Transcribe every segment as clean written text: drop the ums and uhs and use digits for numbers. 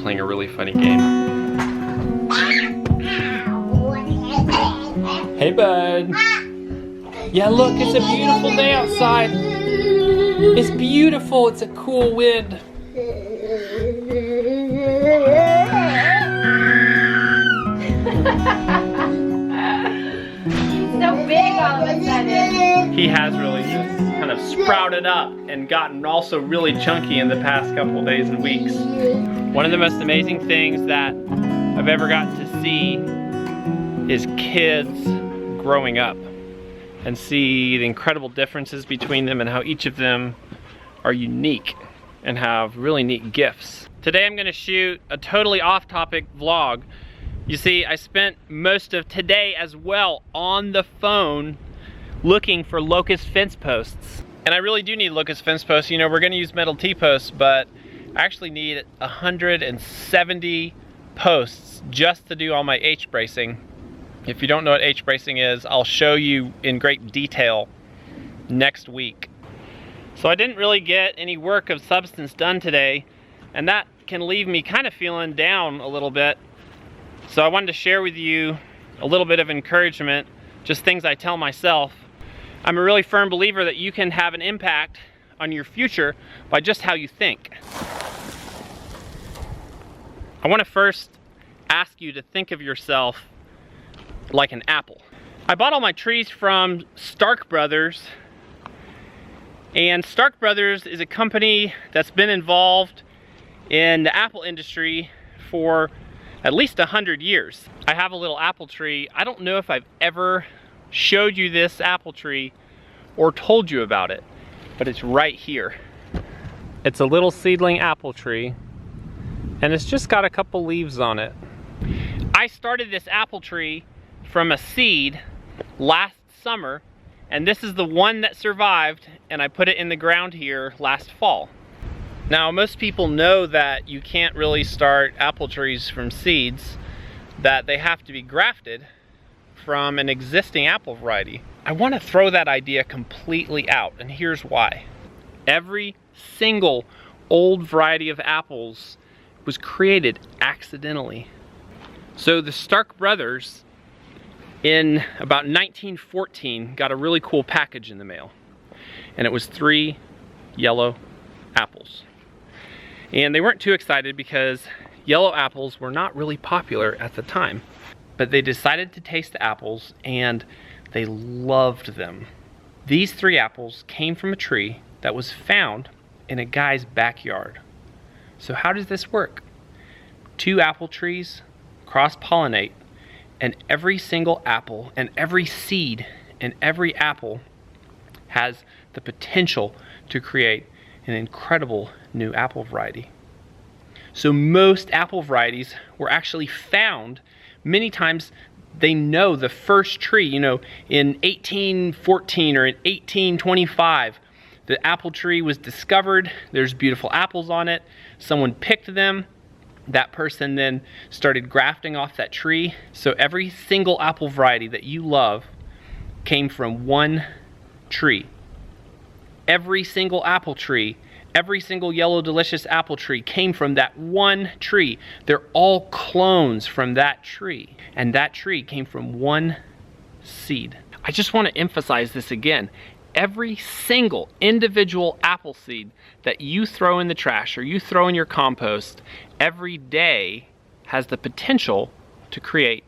playing a really funny game. Hey, bud. Yeah, look, it's a beautiful day outside. It's beautiful. It's a cool wind. So big all of a sudden. He has really just kind of sprouted up and gotten also really chunky in the past couple days and weeks. One of the most amazing things that I've ever gotten to see is kids growing up and see the incredible differences between them and how each of them are unique and have really neat gifts. Today I'm going to shoot a totally off-topic vlog. You see, I spent most of today as well on the phone looking for locust fence posts. And I really do need locust fence posts. You know, we're going to use metal T-posts, but I actually need 170 posts just to do all my H-bracing. If you don't know what H-bracing is, I'll show you in great detail next week. So I didn't really get any work of substance done today, and that can leave me kind of feeling down a little bit. So I wanted to share with you a little bit of encouragement, just things I tell myself. I'm a really firm believer that you can have an impact on your future by just how you think. I want to first ask you to think of yourself like an apple. I bought all my trees from Stark Brothers, and Stark Brothers is a company that's been involved in the apple industry for at least 100 years. I have a little apple tree. I don't know if I've ever showed you this apple tree or told you about it, but it's right here. It's a little seedling apple tree, and it's just got a couple leaves on it. I started this apple tree from a seed last summer, and this is the one that survived, and I put it in the ground here last fall. Now, most people know that you can't really start apple trees from seeds, that they have to be grafted from an existing apple variety. I want to throw that idea completely out, and here's why. Every single old variety of apples was created accidentally. So the Stark Brothers, in about 1914, got a really cool package in the mail, and it was 3 yellow apples. And they weren't too excited because yellow apples were not really popular at the time. But they decided to taste the apples, and they loved them. These 3 apples came from a tree that was found in a guy's backyard. So how does this work? 2 apple trees cross-pollinate, and every single apple and every seed and every apple has the potential to create an incredible new apple variety. So most apple varieties were actually found, many times they know the first tree, you know, in 1814 or in 1825, the apple tree was discovered, there's beautiful apples on it, someone picked them, that person then started grafting off that tree. So every single apple variety that you love came from one tree. Every single apple tree, every single yellow delicious apple tree came from that one tree. They're all clones from that tree, and that tree came from one seed. I just want to emphasize this again. Every single individual apple seed that you throw in the trash or you throw in your compost every day has the potential to create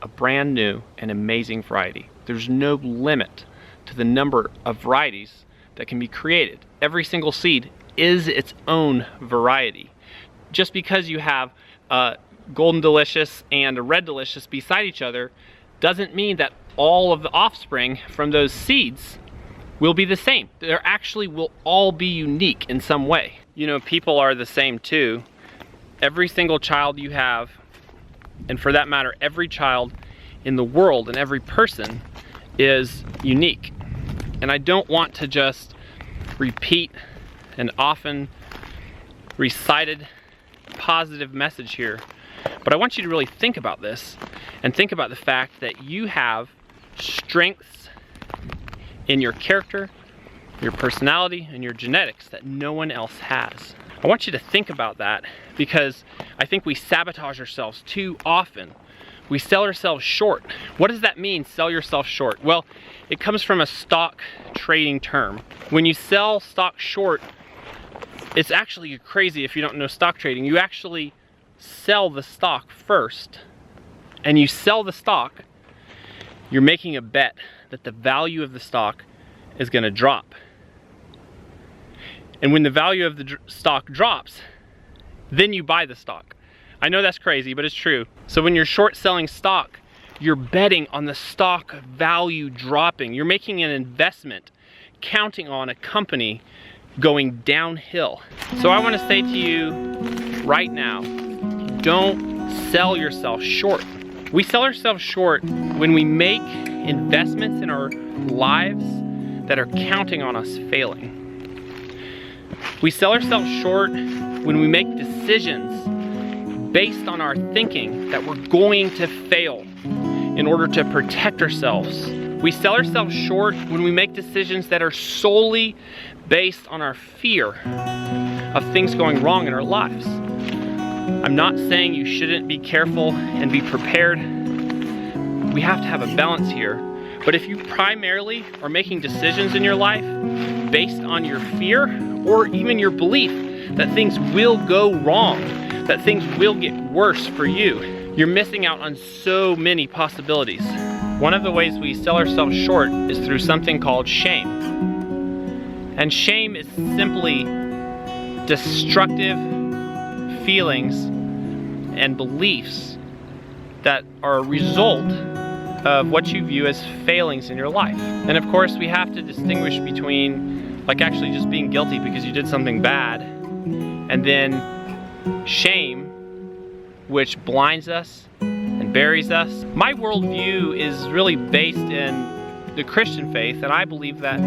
a brand new and amazing variety. There's no limit to the number of varieties that can be created. Every single seed is its own variety. Just because you have a Golden Delicious and a Red Delicious beside each other doesn't mean that all of the offspring from those seeds will be the same. They actually will all be unique in some way. You know, people are the same too. Every single child you have, and for that matter, every child in the world and every person is unique. And I don't want to just repeat an often recited positive message here, but I want you to really think about this and think about the fact that you have strengths in your character, your personality, and your genetics that no one else has. I want you to think about that, because I think we sabotage ourselves too often. We sell ourselves short. What does that mean, sell yourself short? Well, it comes from a stock trading term. When you sell stock short, it's actually crazy if you don't know stock trading. You actually sell the stock first, and you sell the stock, you're making a bet that the value of the stock is gonna drop. And when the value of the stock drops, then you buy the stock. I know that's crazy, but it's true. So when you're short selling stock, you're betting on the stock value dropping. You're making an investment, counting on a company going downhill. So I want to say to you right now, don't sell yourself short. We sell ourselves short when we make investments in our lives that are counting on us failing. We sell ourselves short when we make decisions based on our thinking that we're going to fail in order to protect ourselves. We sell ourselves short when we make decisions that are solely based on our fear of things going wrong in our lives. I'm not saying you shouldn't be careful and be prepared. We have to have a balance here. But if you primarily are making decisions in your life based on your fear or even your belief that things will go wrong, that things will get worse for you, you're missing out on so many possibilities. One of the ways we sell ourselves short is through something called shame. And shame is simply destructive feelings and beliefs that are a result of what you view as failings in your life. And of course, we have to distinguish between like actually just being guilty because you did something bad, and then shame, which blinds us and buries us. My worldview is really based in the Christian faith, and I believe that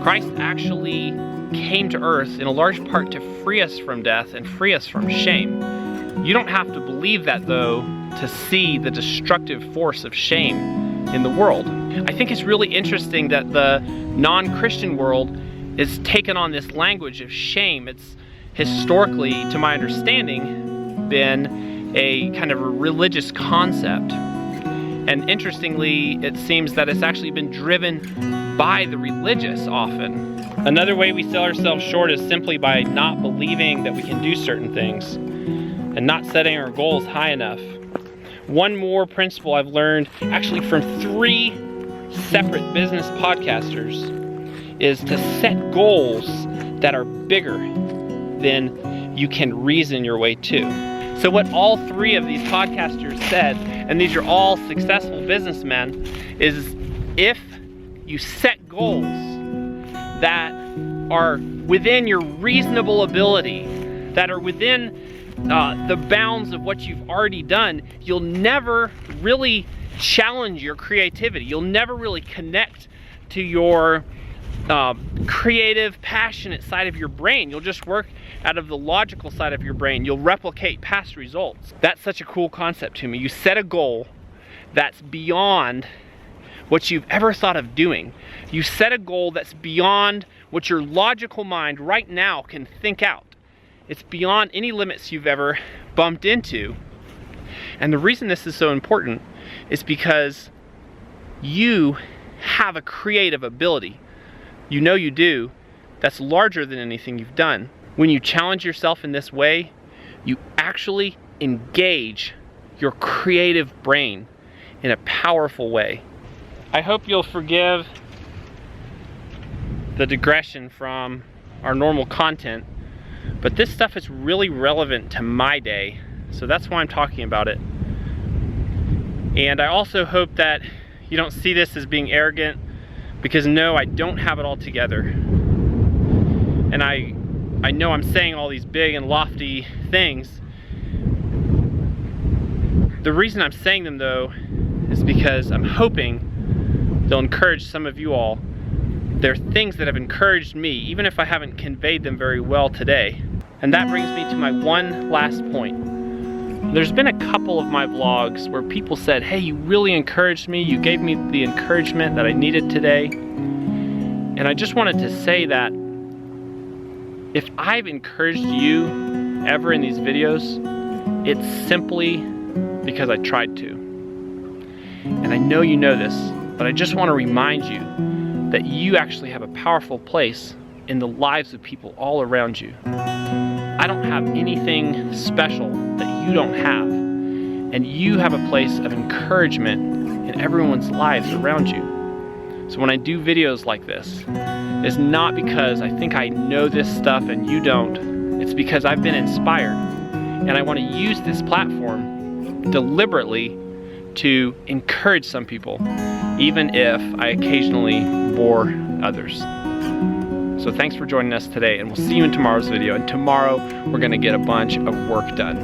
Christ actually came to earth in a large part to free us from death and free us from shame. You don't have to believe that, though, to see the destructive force of shame in the world. I think it's really interesting that the non-Christian world is taken on this language of shame. It's historically, to my understanding, been a kind of a religious concept. And interestingly, it seems that it's actually been driven by the religious often. Another way we sell ourselves short is simply by not believing that we can do certain things and not setting our goals high enough. One more principle I've learned actually from 3 separate business podcasters is to set goals that are bigger than you can reason your way to. So what all 3 of these podcasters said, and these are all successful businessmen, is if you set goals that are within your reasonable ability, that are within the bounds of what you've already done, you'll never really challenge your creativity. You'll never really connect to your creative, passionate side of your brain. You'll just work out of the logical side of your brain. You'll replicate past results. That's such a cool concept to me. You set a goal that's beyond what you've ever thought of doing. You set a goal that's beyond what your logical mind right now can think out. It's beyond any limits you've ever bumped into. And the reason this is so important is because you have a creative ability. You know you do. That's larger than anything you've done. When you challenge yourself in this way, you actually engage your creative brain in a powerful way. I hope you'll forgive the digression from our normal content, but this stuff is really relevant to my day, so that's why I'm talking about it. And I also hope that you don't see this as being arrogant, because no, I don't have it all together. And I know I'm saying all these big and lofty things. The reason I'm saying them, though, is because I'm hoping they'll encourage some of you all. They're things that have encouraged me, even if I haven't conveyed them very well today. And that brings me to my one last point. There's been a couple of my vlogs where people said, hey, you really encouraged me. You gave me the encouragement that I needed today. And I just wanted to say that If I've encouraged you ever in these videos, it's simply because I tried to. And I know you know this, but I just want to remind you that you actually have a powerful place in the lives of people all around you. I don't have anything special that you don't have, and you have a place of encouragement in everyone's lives around you. So when I do videos like this, it's not because I think I know this stuff and you don't. It's because I've been inspired, and I want to use this platform deliberately to encourage some people, even if I occasionally bore others. So thanks for joining us today, and we'll see you in tomorrow's video. And tomorrow we're going to get a bunch of work done.